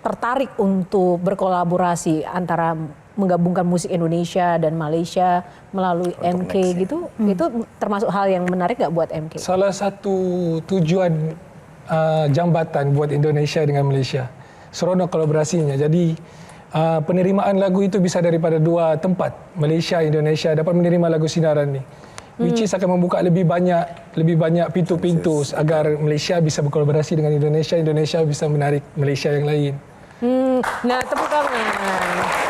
Speaker 7: tertarik untuk berkolaborasi antara menggabungkan musik Indonesia dan Malaysia melalui MK gitu? Itu termasuk hal yang menarik nggak buat MK?
Speaker 2: Salah satu tujuan jambatan buat Indonesia dengan Malaysia. Seronok kolaborasinya. Jadi penerimaan lagu itu bisa daripada 2 tempat. Malaysia, Indonesia dapat menerima lagu Sinaran ni. Which is akan membuka lebih banyak pintu-pintu agar Malaysia bisa berkolaborasi dengan Indonesia, Indonesia bisa menarik Malaysia yang lain.
Speaker 7: Nah, tepuk tangan.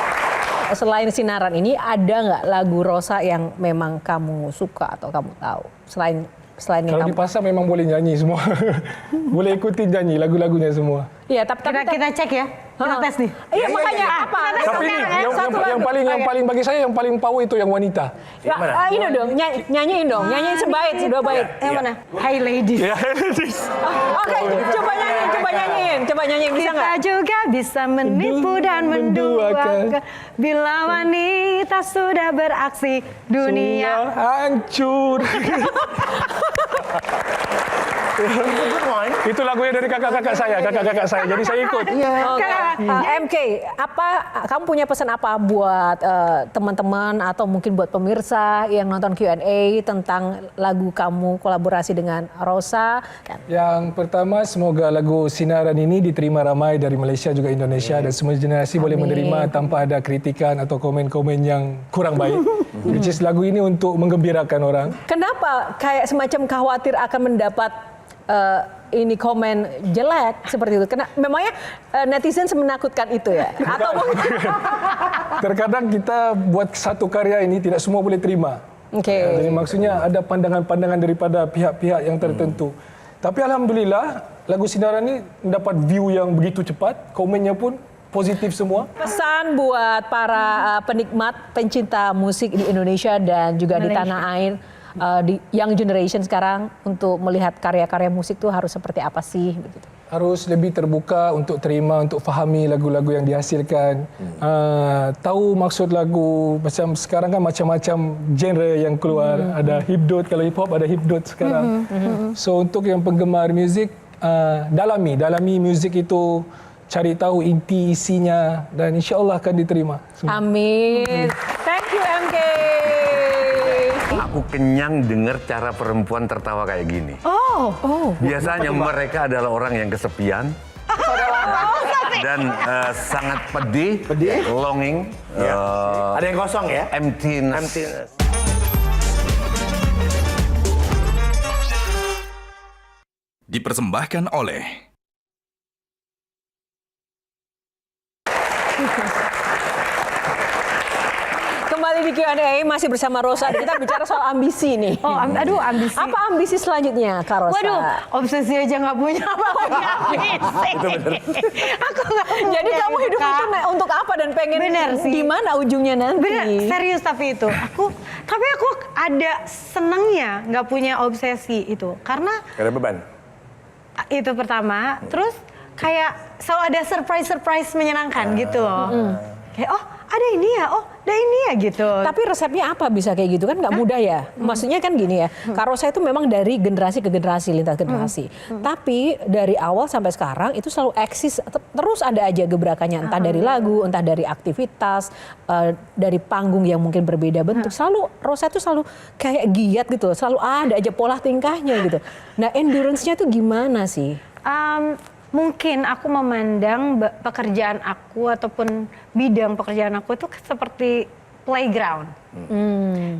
Speaker 7: Selain Sinaran ini, ada nggak lagu Rosa yang memang kamu suka atau kamu tahu? Selain yang
Speaker 2: Kalau
Speaker 7: kamu...
Speaker 2: di pasar memang boleh nyanyi semua. Boleh ikutin nyanyi lagu-lagunya semua.
Speaker 7: Iya, tapi
Speaker 6: Kita cek ya. Kita tes nih.
Speaker 7: Iya, makanya apa?
Speaker 2: Tapi ini yang paling bagi saya yang paling power itu yang wanita.
Speaker 7: Ini dong, nyanyiin dong, nyanyiin sebait, 2 bait.
Speaker 6: Yang mana? Hey ladies.
Speaker 7: Oke, coba nyanyiin, bisa nggak?
Speaker 6: Kita juga bisa menipu dan menduakan. Bila wanita sudah beraksi, dunia
Speaker 2: hancur. Itu lagunya dari kakak-kakak saya. Jadi saya ikut.
Speaker 7: MK, apa kamu punya pesan apa buat teman-teman atau mungkin buat pemirsa yang nonton Q&A tentang lagu kamu kolaborasi dengan Rosa?
Speaker 2: Yang pertama, semoga lagu Sinaran ini diterima ramai dari Malaysia juga Indonesia dan semua generasi boleh menerima tanpa ada kritikan atau komen-komen yang kurang baik. Which is lagu ini untuk menggembirakan orang.
Speaker 7: Kenapa kayak semacam khawatir akan mendapat ini komen jelek seperti itu? Karena memangnya netizen menakutkan itu ya? Atau
Speaker 2: Terkadang kita buat satu karya ini tidak semua boleh terima. Jadi maksudnya ada pandangan-pandangan daripada pihak-pihak yang tertentu. Tapi alhamdulillah lagu Sinaran ini mendapat view yang begitu cepat, komennya pun positif semua.
Speaker 7: pesan buat para penikmat, pencinta musik di Indonesia dan juga di tanah air, di young generation sekarang untuk melihat karya-karya musik tuh harus seperti apa sih? Begitu.
Speaker 2: Harus lebih terbuka untuk terima, untuk fahami lagu-lagu yang dihasilkan. Tahu maksud lagu, macam sekarang kan macam-macam genre yang keluar. Ada hipdot, kalau hip hop ada hipdot sekarang. So untuk yang penggemar muzik, dalami muzik itu, cari tahu inti isinya dan insya-Allah akan diterima.
Speaker 7: Amin. Thank you MK.
Speaker 4: Aku kenyang dengar cara perempuan tertawa kayak gini. Biasanya mereka adalah orang yang kesepian dan sangat pedih, longing,
Speaker 5: Ada yang kosong ya?
Speaker 4: emptiness.
Speaker 1: Dipersembahkan oleh
Speaker 7: Kembali di Q&A masih bersama Rosa. Kita bicara soal ambisi nih.
Speaker 6: Aduh, ambisi.
Speaker 7: Apa ambisi selanjutnya, Kak Rosa?
Speaker 6: Waduh, obsesi aja nggak punya apa-apa ambisi. Aku nggak punya.
Speaker 7: Jadi kamu hidup
Speaker 6: Kak.
Speaker 7: itu untuk apa dan pengen
Speaker 6: Bener sih.
Speaker 7: di mana ujungnya nanti?
Speaker 6: Bener, serius tapi itu. Tapi aku ada senengnya nggak punya obsesi itu. Karena
Speaker 5: Gak ada beban.
Speaker 6: itu pertama, terus kayak selalu ada surprise menyenangkan gitu loh. Kayak ada ini ya, ada ini ya gitu.
Speaker 7: Tapi resepnya apa bisa kayak gitu kan nggak mudah ya. Maksudnya kan gini ya, Kak Rosa itu memang dari generasi ke generasi, lintas generasi. Tapi dari awal sampai sekarang itu selalu eksis, terus ada aja gebrakannya. Entah dari lagu, entah dari aktivitas, dari panggung yang mungkin berbeda bentuk. Selalu Rosa itu selalu kayak giat gitu, selalu ada aja pola tingkahnya gitu. Nah endurance-nya tuh gimana sih?
Speaker 6: Mungkin aku memandang pekerjaan aku ataupun bidang pekerjaan aku itu seperti playground.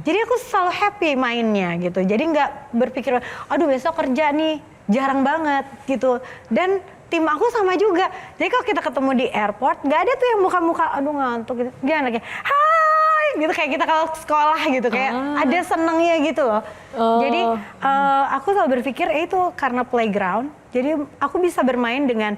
Speaker 6: Jadi aku selalu happy mainnya gitu. Jadi nggak berpikir, aduh besok kerja nih, jarang banget gitu. Dan tim aku sama juga. Jadi kalau kita ketemu di airport, nggak ada tuh yang muka-muka, aduh ngantuk gitu. Gimana kayak, hai gitu, kayak kita kalau sekolah gitu, kayak ada senengnya gitu loh. Jadi aku selalu berpikir itu karena playground. Jadi aku bisa bermain dengan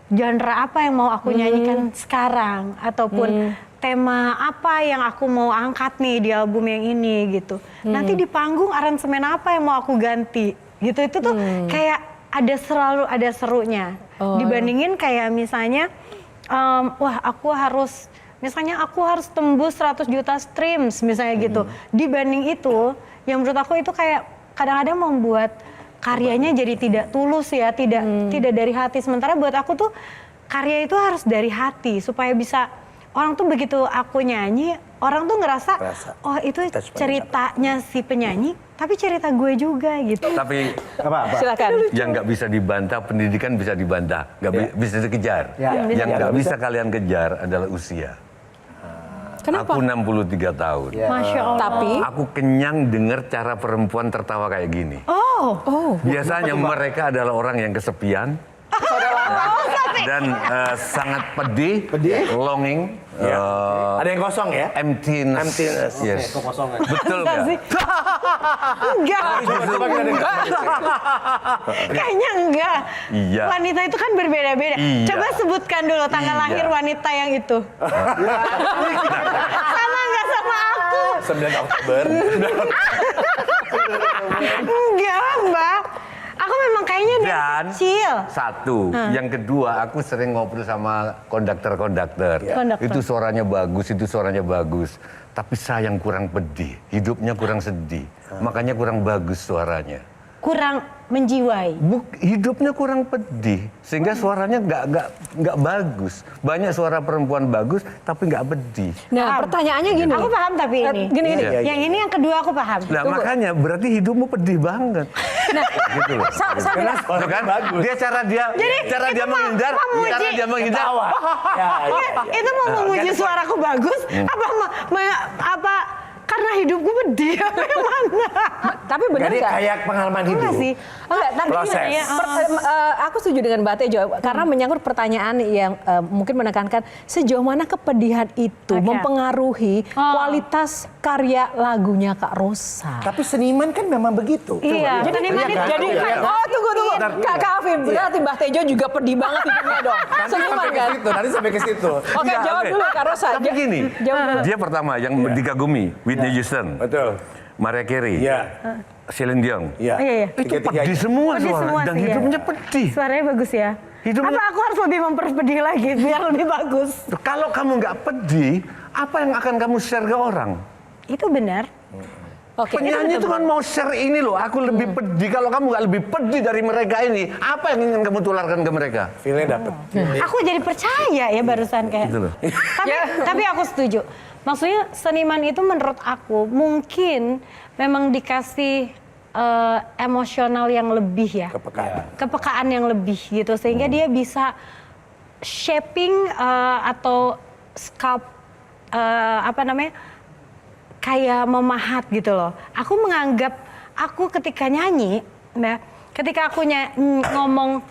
Speaker 6: genre apa yang mau aku nyanyikan sekarang, ataupun tema apa yang aku mau angkat nih di album yang ini gitu. Nanti di panggung aransemen apa yang mau aku ganti gitu. Itu tuh kayak selalu ada serunya. Dibandingin kayak misalnya, wah aku harus tembus 100 juta streams misalnya gitu. Dibanding itu, yang menurut aku itu kayak kadang-kadang membuat karyanya jadi tidak tulus ya, tidak dari hati. Sementara buat aku tuh karya itu harus dari hati supaya bisa orang tuh begitu aku nyanyi, orang tuh ngerasa oh itu ceritanya si penyanyi, tapi cerita gue juga gitu.
Speaker 4: Tapi
Speaker 7: Silakan.
Speaker 4: yang nggak bisa dibantah, pendidikan bisa dibantah, nggak bisa dikejar. Yang nggak bisa kalian kejar adalah usia.
Speaker 7: Kenapa?
Speaker 4: Aku 63 tahun.
Speaker 6: Masya Allah.
Speaker 7: Tapi
Speaker 4: Aku kenyang dengar cara perempuan tertawa kayak gini. Biasanya mereka adalah orang yang kesepian dan sangat pedih, longing,
Speaker 5: Ada yang kosong ya?
Speaker 4: emptiness. Yes.
Speaker 3: Kekosongan.
Speaker 4: Betul nggak?
Speaker 6: Enggak.
Speaker 5: Coba kita dengar.
Speaker 6: Kayaknya enggak.
Speaker 4: Iya.
Speaker 6: Wanita itu kan berbeda-beda.
Speaker 4: Iya.
Speaker 6: Coba sebutkan dulu tanggal
Speaker 4: Iya.
Speaker 6: lahir wanita yang itu. Sama enggak sama aku?
Speaker 5: 9 Oktober.
Speaker 6: Enggak, Mbak. Aku memang kayaknya dari
Speaker 4: Dan
Speaker 6: kecil.
Speaker 4: satu, yang kedua aku sering ngobrol sama konduktor-konduktor.
Speaker 6: Konduktor.
Speaker 4: Itu suaranya bagus, tapi sayang kurang pedih, hidupnya kurang sedih, makanya kurang bagus suaranya.
Speaker 6: Kurang menjiwai.
Speaker 4: Hidupnya kurang pedih, sehingga suaranya nggak bagus. Banyak suara perempuan bagus, tapi nggak pedih.
Speaker 7: Nah, pertanyaannya gini.
Speaker 6: Aku paham tapi ini.
Speaker 7: Gini.
Speaker 4: Iya.
Speaker 6: Yang ini yang kedua aku paham.
Speaker 4: Nah makanya berarti hidupmu pedih banget.
Speaker 7: Nah,
Speaker 4: Gitu loh.
Speaker 5: Karena
Speaker 4: Tuh
Speaker 5: suaranya
Speaker 4: kan?
Speaker 5: bagus.
Speaker 4: Dia cara dia
Speaker 6: itu
Speaker 4: menghindar,
Speaker 6: memuji.
Speaker 4: cara dia menghindar.
Speaker 5: Tawa. Ya,
Speaker 6: Iya, itu mau memuji suaraku bagus apa karena hidupku pedih apa yang mana?
Speaker 7: tapi benar
Speaker 5: Jadi
Speaker 7: nggak?
Speaker 5: kayak pengalaman hidup.
Speaker 6: Enggak sih.
Speaker 7: Enggak, tapi
Speaker 5: Proses.
Speaker 7: gini, aku setuju dengan Mbak Tejo karena menyangkut pertanyaan yang mungkin menekankan sejauh mana kepedihan itu
Speaker 6: Oke.
Speaker 7: mempengaruhi kualitas karya lagunya Kak Rosa.
Speaker 5: Tapi seniman kan memang begitu.
Speaker 6: Iya,
Speaker 5: Coba.
Speaker 6: seniman
Speaker 5: Iya
Speaker 6: itu
Speaker 5: kan?
Speaker 7: Jadi,
Speaker 5: Iya kan?
Speaker 7: oh tunggu. Kak Afif, berarti Mbak Tejo juga pedih banget hidupnya dong. Seniman kan?
Speaker 5: Nanti sampai ke situ.
Speaker 7: Oke,
Speaker 4: Enggak,
Speaker 7: jawab
Speaker 4: oke.
Speaker 7: dulu Kak Rosa.
Speaker 4: Tapi gini,
Speaker 7: Jawab dulu.
Speaker 4: dia pertama yang dikagumi, Whitney Houston,
Speaker 5: Betul.
Speaker 4: Mariah Carey,
Speaker 5: Iya.
Speaker 4: Celine Dion.
Speaker 5: Iya.
Speaker 6: Iya.
Speaker 4: Itu pedih semua
Speaker 6: Pedih
Speaker 4: suara
Speaker 6: semua
Speaker 4: dan
Speaker 6: sih, ya.
Speaker 4: hidupnya pedih.
Speaker 6: Suaranya bagus ya.
Speaker 4: Hidupnya-
Speaker 6: Apa aku harus lebih memperpedih lagi biar lebih bagus?
Speaker 4: Kalau kamu nggak pedih, apa yang akan kamu share ke orang?
Speaker 6: Itu benar.
Speaker 7: Oke.
Speaker 4: Penyanyi itu kan mau share ini loh, aku lebih pedih. Kalau kamu nggak lebih pedih dari mereka ini, apa yang ingin kamu tularkan ke mereka?
Speaker 5: Feelnya dapet.
Speaker 6: Aku jadi percaya ya barusan kayak.
Speaker 4: Gitu loh.
Speaker 6: Tapi aku setuju. Maksudnya seniman itu menurut aku mungkin memang dikasih emosional yang lebih ya. Kepekaan yang lebih gitu sehingga dia bisa shaping atau sculpt kayak memahat gitu loh. Aku menganggap aku ketika nyanyi, ya, ketika aku ngomong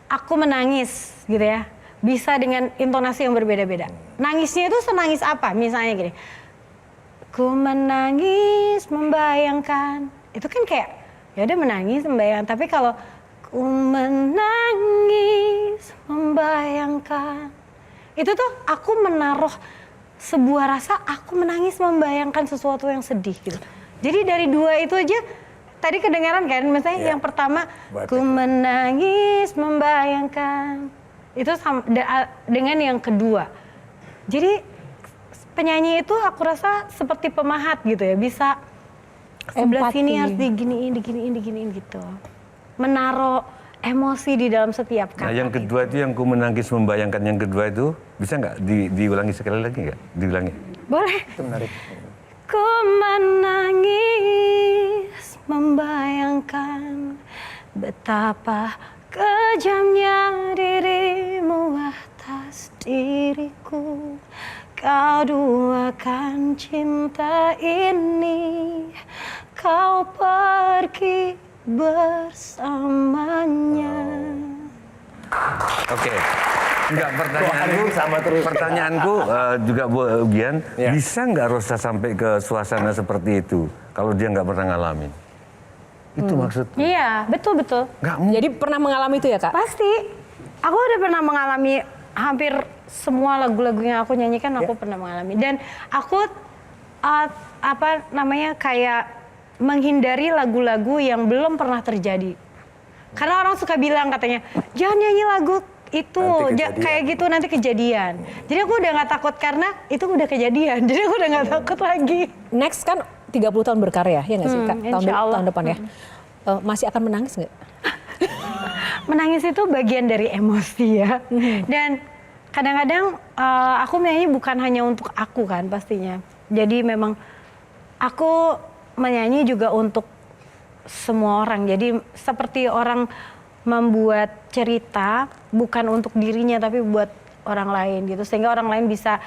Speaker 6: aku menangis gitu ya, bisa dengan intonasi yang berbeda-beda. Nangisnya itu senangis apa? Misalnya gini, ku menangis membayangkan, itu kan kayak ya udah menangis membayangkan. Tapi kalau ku menangis membayangkan, itu tuh aku menaruh sebuah rasa aku menangis membayangkan sesuatu yang sedih gitu. Jadi dari dua itu aja tadi kedengaran kan, misalnya yang pertama ku menangis membayangkan itu sama dengan yang kedua. Jadi penyanyi itu aku rasa seperti pemahat gitu ya, bisa sebelah sini harus diginiin gitu. Menaruh emosi di dalam setiap kata.
Speaker 4: Nah yang kedua itu yang ku menangis membayangkan yang kedua itu bisa nggak diulangi sekali lagi nggak? Diulangi.
Speaker 6: Boleh. Itu menarik. Ku menangis membayangkan betapa kejamnya dirimu atas diriku. Kau duakan cinta ini, kau pergi bersamanya.
Speaker 4: Oke. Enggak, pertanyaanku juga Bu Gian, bisa nggak Rosa sampai ke suasana seperti itu kalau dia nggak pernah ngalamin? Itu maksudnya.
Speaker 6: Iya, betul.
Speaker 7: Jadi pernah mengalami itu ya Kak?
Speaker 6: Pasti. Aku udah pernah mengalami hampir semua lagu-lagu yang aku nyanyikan aku pernah mengalami. Dan aku kayak menghindari lagu-lagu yang belum pernah terjadi. Karena orang suka bilang katanya, jangan nyanyi lagu itu, kayak gitu nanti kejadian. Jadi aku udah gak takut karena itu udah kejadian. Jadi aku udah gak takut lagi.
Speaker 7: Next kan 30 tahun berkarya, ya nggak sih Kak? Tahun depan ya. Masih akan menangis nggak?
Speaker 6: Menangis itu bagian dari emosi ya. Dan kadang-kadang aku menyanyi bukan hanya untuk aku kan pastinya. Jadi memang aku menyanyi juga untuk semua orang. Jadi seperti orang membuat cerita bukan untuk dirinya tapi buat orang lain gitu. Sehingga orang lain bisa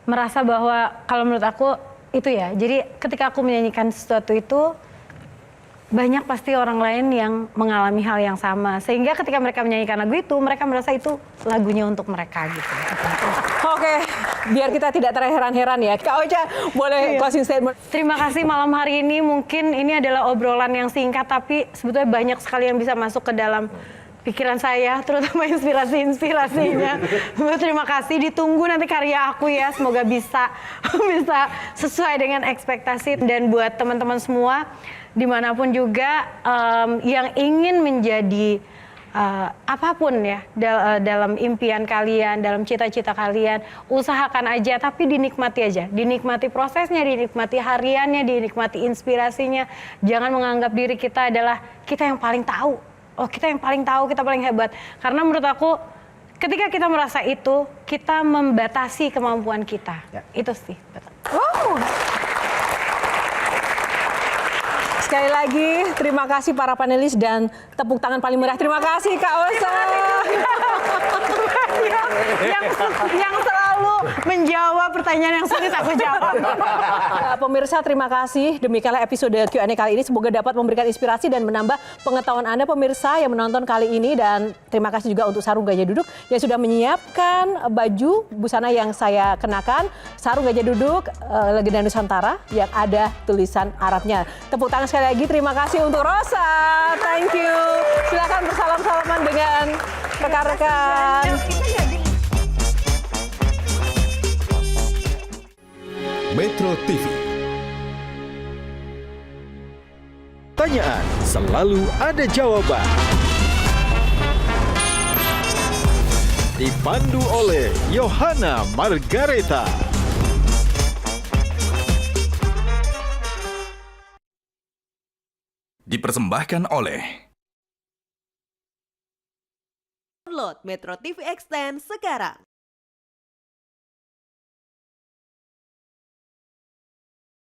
Speaker 6: merasa bahwa kalau menurut aku itu ya. Jadi ketika aku menyanyikan sesuatu itu banyak pasti orang lain yang mengalami hal yang sama. Sehingga ketika mereka menyanyikan lagu itu, mereka merasa itu lagunya untuk mereka gitu.
Speaker 7: Oke, biar kita tidak terheran-heran ya. Kak Ocha, boleh closing statement?
Speaker 6: Terima kasih malam hari ini. Mungkin ini adalah obrolan yang singkat, tapi sebetulnya banyak sekali yang bisa masuk ke dalam pikiran saya, terutama inspirasi-inspirasinya. Terima kasih, ditunggu nanti karya aku ya. Semoga bisa sesuai dengan ekspektasi. Dan buat teman-teman semua, dimanapun juga yang ingin menjadi apapun ya dalam impian kalian, dalam cita-cita kalian, usahakan aja, tapi dinikmati aja, dinikmati prosesnya, dinikmati hariannya, dinikmati inspirasinya. Jangan menganggap diri kita adalah kita yang paling tahu. Oh, kita yang paling tahu, kita paling hebat. Karena menurut aku, ketika kita merasa itu, kita membatasi kemampuan kita. Ya. Itu sih.
Speaker 7: Wow. Sekali lagi, terima kasih para panelis dan tepuk tangan paling meriah. Terima kasih Kak Ocha.
Speaker 6: yang selalu menjawab pertanyaan yang sulit aku jawab.
Speaker 7: Pemirsa, terima kasih. Demikianlah episode Q&A kali ini. Semoga dapat memberikan inspirasi dan menambah pengetahuan Anda pemirsa yang menonton kali ini. Dan terima kasih juga untuk Sarung Gajah Duduk yang sudah menyiapkan baju busana yang saya kenakan. Sarung Gajah Duduk Legenda Nusantara yang ada tulisan Arabnya. Tepuk tangan sekali lagi. Terima kasih untuk Rosa. Thank you. Silakan bersalam-salaman dengan rekan-rekan.
Speaker 1: Metro TV. Pertanyaan selalu ada jawaban. Dipandu oleh Yohana Margareta.
Speaker 8: Dipersembahkan oleh
Speaker 9: Download Metro TV Extend sekarang.